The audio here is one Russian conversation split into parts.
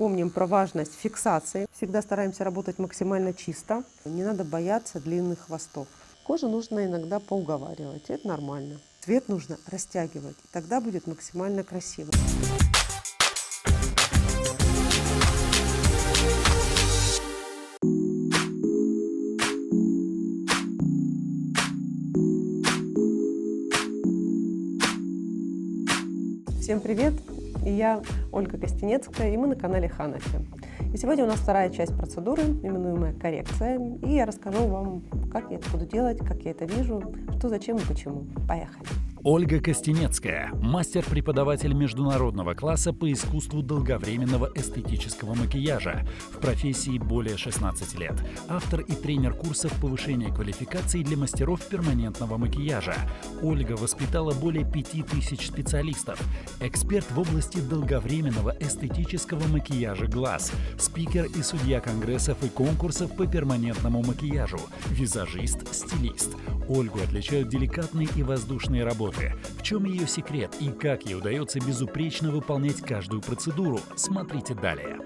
Помним про важность фиксации. Всегда стараемся работать максимально чисто. Не надо бояться длинных хвостов. Кожу нужно иногда поуговаривать. Это нормально. Цвет нужно растягивать. И тогда будет максимально красиво. Всем привет! И я Ольга Костенецкая, и мы на канале Ханафи. И сегодня у нас вторая часть процедуры, именуемая коррекция. И я расскажу вам, как я это буду делать, как я это вижу, что, зачем и почему. Поехали! Ольга Костенецкая, мастер-преподаватель международного класса по искусству долговременного эстетического макияжа, в профессии более 16 лет, автор и тренер курсов повышения квалификации для мастеров перманентного макияжа. Ольга воспитала более 5000 специалистов, эксперт в области долговременного эстетического макияжа глаз, спикер и судья конгрессов и конкурсов по перманентному макияжу, визажист, стилист. Ольгу отличают деликатные и воздушные работы. В чем ее секрет и как ей удается безупречно выполнять каждую процедуру? Смотрите далее.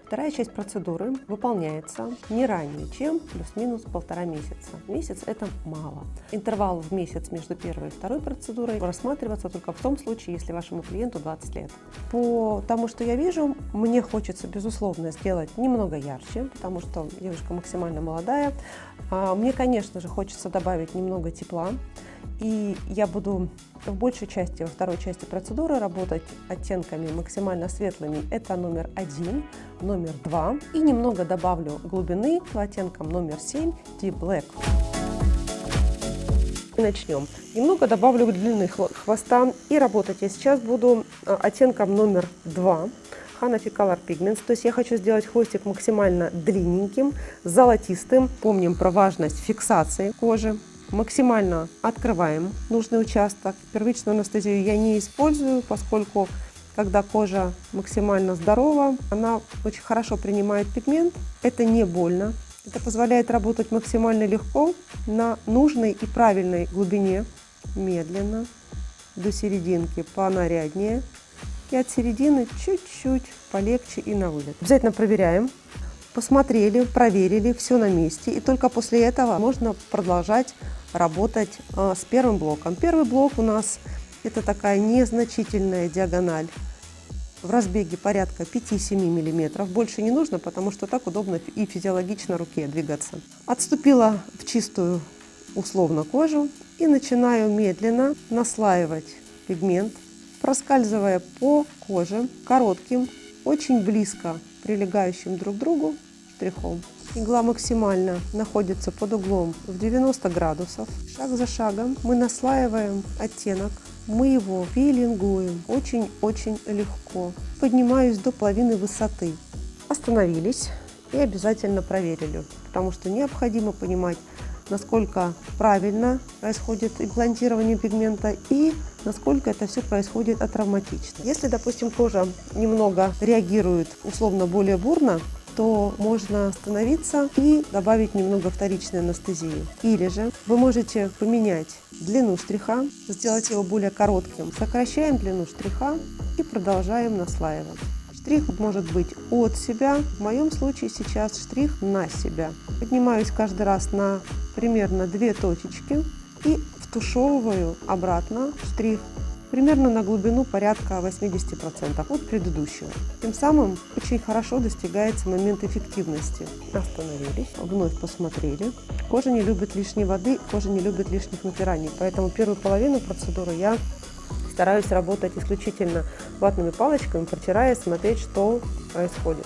Вторая часть процедуры выполняется не ранее, чем плюс-минус 1,5 месяца. Месяц – это мало. Интервал в месяц между первой и второй процедурой рассматривается только в том случае, если вашему клиенту 20 лет. По тому, что я вижу, мне хочется, безусловно, сделать немного ярче, потому что девушка максимально молодая. Мне, конечно же, хочется добавить немного тепла. И я буду в большей части, во второй части процедуры работать оттенками максимально светлыми. Это номер 1, номер 2. И немного добавлю глубины по оттенкам номер 7, Deep Black. Начнем. Немного добавлю длины хвоста. И работать я сейчас буду оттенком номер 2. Hanafi Color Pigments. То есть я хочу сделать хвостик максимально длинненьким, золотистым. Помним про важность фиксации кожи. Максимально открываем нужный участок. Первичную анестезию я не использую, поскольку когда кожа максимально здорова, она очень хорошо принимает пигмент. Это не больно. Это позволяет работать максимально легко на нужной и правильной глубине. Медленно, до серединки понаряднее. И от середины чуть-чуть полегче и на вылет. Обязательно проверяем. Посмотрели, проверили, все на месте. И только после этого можно продолжать работать с первым блоком. Первый блок у нас это такая незначительная диагональ в разбеге порядка 5-7 мм. Больше не нужно, потому что так удобно и физиологично руке двигаться. Отступила в чистую условно кожу и начинаю медленно наслаивать пигмент, проскальзывая по коже коротким, очень близко прилегающим друг к другу штрихом. Игла максимально находится под углом в 90 градусов. Шаг за шагом мы наслаиваем оттенок, мы его пилингуем очень-очень легко. Поднимаюсь до половины высоты. Остановились и обязательно проверили, потому что необходимо понимать, насколько правильно происходит имплантирование пигмента и насколько это все происходит атравматично. Если, допустим, кожа немного реагирует условно более бурно, то можно остановиться и добавить немного вторичной анестезии. Или же вы можете поменять длину штриха, сделать его более коротким. Сокращаем длину штриха и продолжаем наслаивать. Штрих может быть от себя, в моем случае сейчас штрих на себя. Поднимаюсь каждый раз на примерно 2 точечки и втушевываю обратно штрих примерно на глубину порядка 80% от предыдущего. Тем самым очень хорошо достигается момент эффективности. Остановились, вновь посмотрели. Кожа не любит лишней воды, кожа не любит лишних натираний, поэтому первую половину процедуры я стараюсь работать исключительно ватными палочками, протирая, смотреть, что происходит.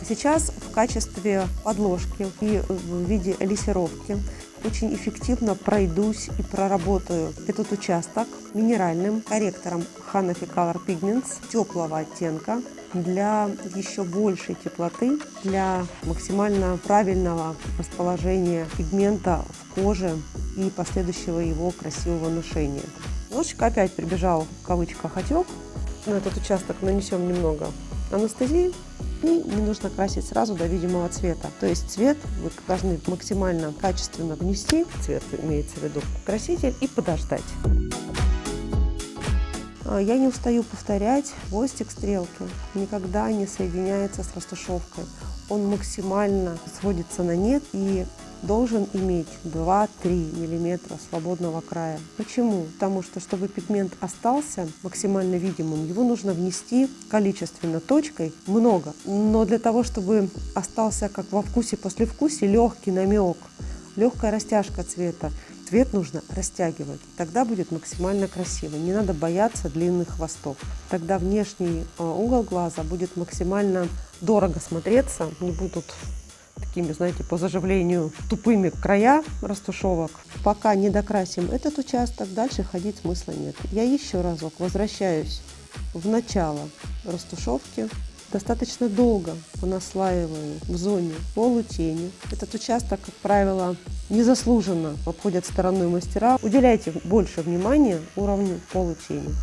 Сейчас в качестве подложки и в виде лессировки очень эффективно пройдусь и проработаю этот участок минеральным корректором Hanafi Color Pigments теплого оттенка для еще большей теплоты, для максимально правильного расположения пигмента в коже и последующего его красивого ношения. Немножечко опять прибежал в кавычках отек. На этот участок нанесем немного анестезии. И не нужно красить сразу до видимого цвета. То есть цвет вы должны максимально качественно внести, цвет имеется в виду краситель, и подождать. Я не устаю повторять, хвостик стрелки никогда не соединяется с растушевкой. Он максимально сводится на нет и должен иметь 2-3 мм свободного края. Почему? Потому что, чтобы пигмент остался максимально видимым, его нужно внести количественно точкой много. Но для того, чтобы остался, как во вкусе-послевкусии, легкий намек, легкая растяжка цвета, цвет нужно растягивать. Тогда будет максимально красиво. Не надо бояться длинных хвостов. Тогда внешний угол глаза будет максимально дорого смотреться. Не будут такими, знаете, по заживлению тупыми края растушевок. Пока не докрасим этот участок, дальше ходить смысла нет. Я еще разок возвращаюсь в начало растушевки. Достаточно долго понаслаиваю в зоне полутени. Этот участок, как правило, незаслуженно обходят стороной мастера. Уделяйте больше внимания уровню полутени.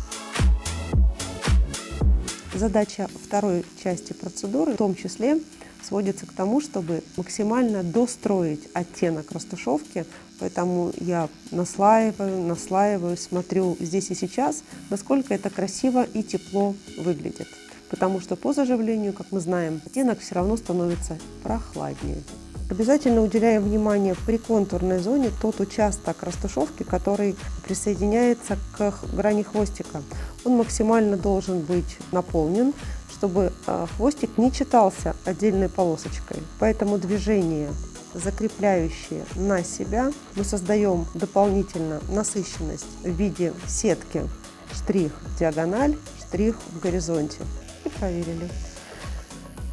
Задача второй части процедуры в том числе сводится к тому, чтобы максимально достроить оттенок растушевки. Поэтому я наслаиваю, смотрю здесь и сейчас, насколько это красиво и тепло выглядит. Потому что по заживлению, как мы знаем, оттенок все равно становится прохладнее. Обязательно уделяем внимание при контурной зоне тот участок растушевки, который присоединяется к грани хвостика. Он максимально должен быть наполнен, чтобы хвостик не читался отдельной полосочкой. Поэтому движения, закрепляющие на себя, мы создаем дополнительно насыщенность в виде сетки штрих диагональ, штрих в горизонте. И проверили.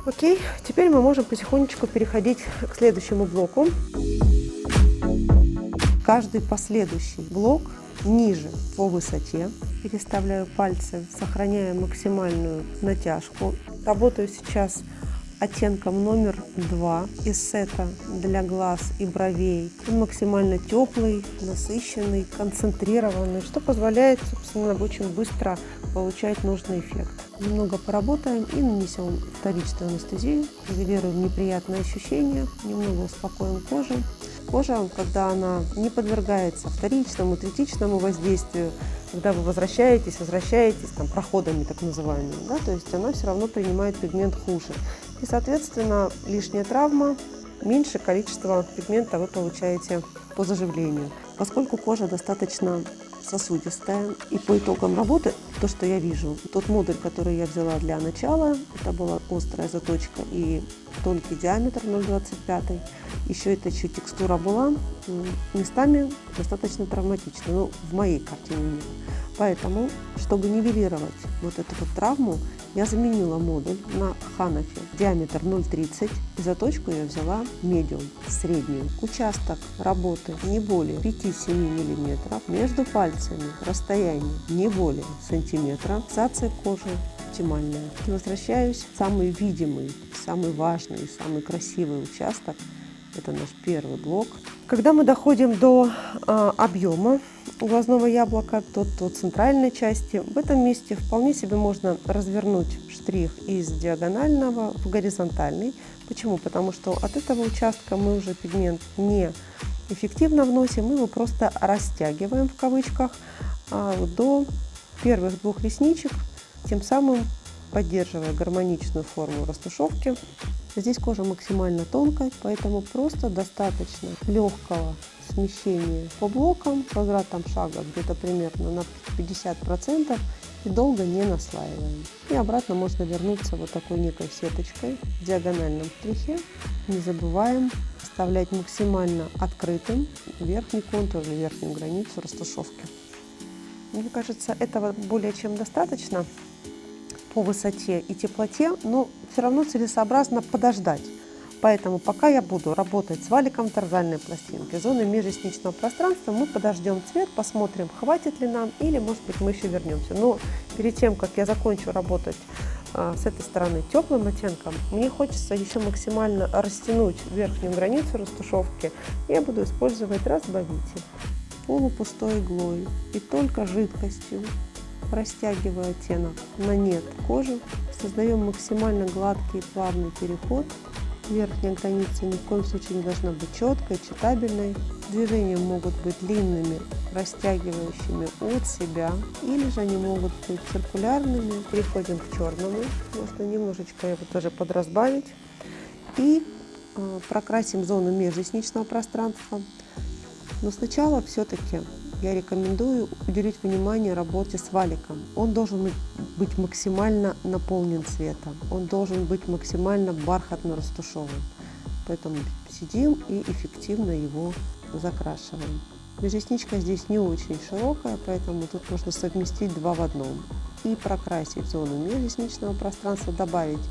Окей, теперь мы можем потихонечку переходить к следующему блоку. Каждый последующий блок ниже по высоте. Переставляю пальцы, сохраняя максимальную натяжку. Работаю сейчас оттенком номер 2 из сета для глаз и бровей. Он максимально теплый, насыщенный, концентрированный, что позволяет, собственно, очень быстро получать нужный эффект. Немного поработаем и нанесем вторичную анестезию, нивелируем неприятные ощущения, немного успокоим кожу. Кожа, когда она не подвергается вторичному, третичному воздействию, когда вы возвращаетесь там, проходами так называемыми, да, то есть она все равно принимает пигмент хуже. И, соответственно, лишняя травма, меньшее количество пигмента вы получаете по заживлению. Поскольку кожа достаточно сосудистая, и по итогам работы, то, что я вижу, тот модуль, который я взяла для начала, это была острая заточка и тонкий диаметр 0,25. Еще эта текстура была местами достаточно травматична, но в моей картине мира. Поэтому, чтобы нивелировать вот эту вот травму, я заменила модуль на Ханафи диаметр 0,30 и заточку я взяла медиум, среднюю. Участок работы не более 5-7 мм, между пальцами расстояние не более сантиметра, фиксация кожи оптимальная. И возвращаюсь в самый видимый, самый важный, самый красивый участок. Это наш первый блок. Когда мы доходим до объема глазного яблока, до центральной части, в этом месте вполне себе можно развернуть штрих из диагонального в горизонтальный. Почему? Потому что от этого участка мы уже пигмент не эффективно вносим, мы его просто растягиваем в кавычках до первых двух ресничек, тем самым поддерживая гармоничную форму растушевки. Здесь кожа максимально тонкая, поэтому просто достаточно легкого смещения по блокам, квадратом шага где-то примерно на 50%, и долго не наслаиваем. И обратно можно вернуться вот такой некой сеточкой в диагональном штрихе. Не забываем оставлять максимально открытым верхний контур или верхнюю границу растушевки. Мне кажется, этого более чем достаточно по высоте и теплоте, но все равно целесообразно подождать. Поэтому пока я буду работать с валиком тарзальной пластинки, зоной межресничного пространства, мы подождем цвет, посмотрим, хватит ли нам, или, может быть, мы еще вернемся. Но перед тем, как я закончу работать с этой стороны теплым оттенком, мне хочется еще максимально растянуть верхнюю границу растушевки. Я буду использовать разбавитель полупустой иглой и только жидкостью, растягивая оттенок на нет кожи, создаем максимально гладкий и плавный переход. Верхняя граница ни в коем случае не должна быть четкой, читабельной. Движения могут быть длинными, растягивающими от себя, или же они могут быть циркулярными. Переходим к черному. Можно немножечко его тоже подразбавить. И прокрасим зону межресничного пространства. Но сначала все-таки я рекомендую уделить внимание работе с валиком. Он должен быть максимально наполнен цветом. Он должен быть максимально бархатно растушеван. Поэтому сидим и эффективно его закрашиваем. Межресничка здесь не очень широкая, поэтому тут можно совместить два в одном. И прокрасить зону межресничного пространства, добавить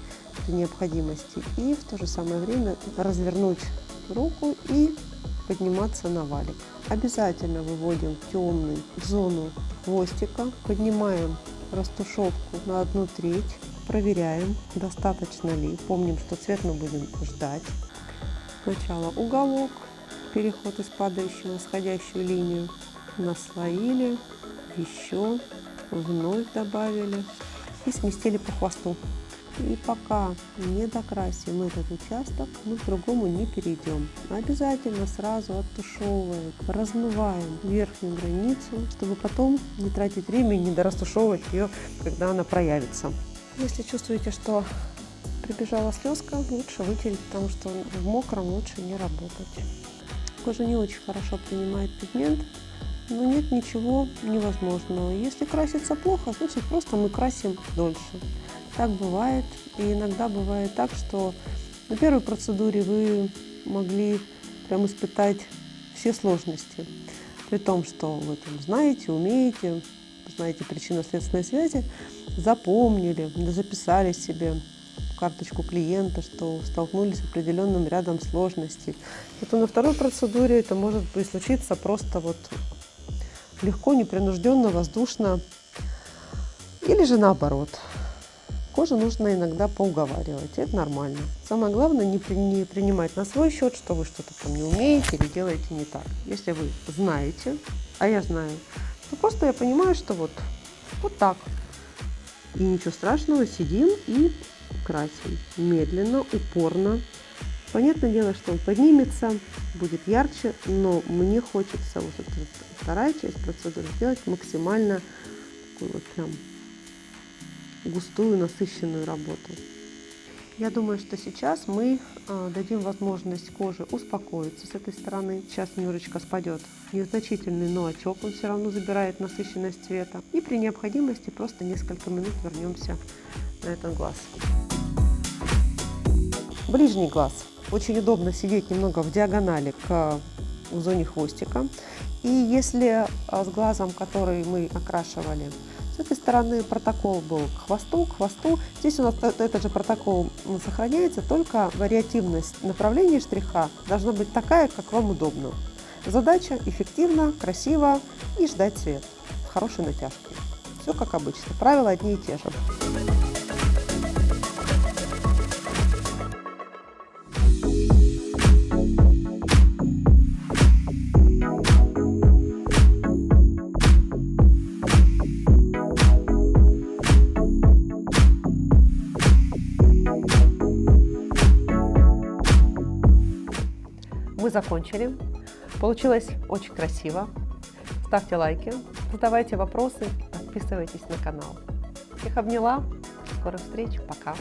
при необходимости. И в то же самое время развернуть руку и подниматься на валик. Обязательно выводим темную зону хвостика, поднимаем растушевку на 1/3, проверяем, достаточно ли. Помним, что цвет мы будем ждать. Сначала уголок, переход из падающего на сходящую линию, наслоили, еще, вновь добавили и сместили по хвосту. И пока не докрасим этот участок, мы к другому не перейдем. Обязательно сразу оттушевываем, размываем верхнюю границу, чтобы потом не тратить время и не дорастушевывать ее, когда она проявится. Если чувствуете, что прибежала слезка, лучше вытереть, потому что в мокром лучше не работать. Кожа не очень хорошо принимает пигмент, но нет ничего невозможного. Если красится плохо, значит просто мы красим дольше. Так бывает. И иногда бывает так, что на первой процедуре вы могли прям испытать все сложности. При том, что вы там знаете, умеете, знаете причинно-следственные связи, запомнили, записали себе в карточку клиента, что столкнулись с определенным рядом сложностей. Это на второй процедуре это может быть случиться просто вот легко, непринужденно, воздушно. Или же наоборот. Кожу нужно иногда поуговаривать, это нормально. Самое главное не принимать на свой счет, что вы что-то там не умеете или делаете не так. Если вы знаете, а я знаю, то просто я понимаю, что вот так. И ничего страшного, сидим и красим. Медленно, упорно. Понятное дело, что он поднимется, будет ярче, но мне хочется вот эту вторая часть процедуры сделать максимально такой вот прям густую, насыщенную работу. Я думаю, что сейчас мы дадим возможность коже успокоиться с этой стороны. Сейчас немножечко спадет незначительный, но отек, он все равно забирает насыщенность цвета. И при необходимости просто несколько минут вернемся на этот глаз. Ближний глаз. Очень удобно сидеть немного в диагонали к зоне хвостика. И если с глазом, который мы окрашивали, с этой стороны протокол был к хвосту, здесь у нас этот же протокол сохраняется, только вариативность направления штриха должна быть такая, как вам удобно. Задача эффективно, красиво и ждать цвет с хорошей натяжкой. Все как обычно, правила одни и те же. Мы закончили. Получилось очень красиво. Ставьте лайки, задавайте вопросы, подписывайтесь на канал. Всех обняла. До скорых встреч. Пока.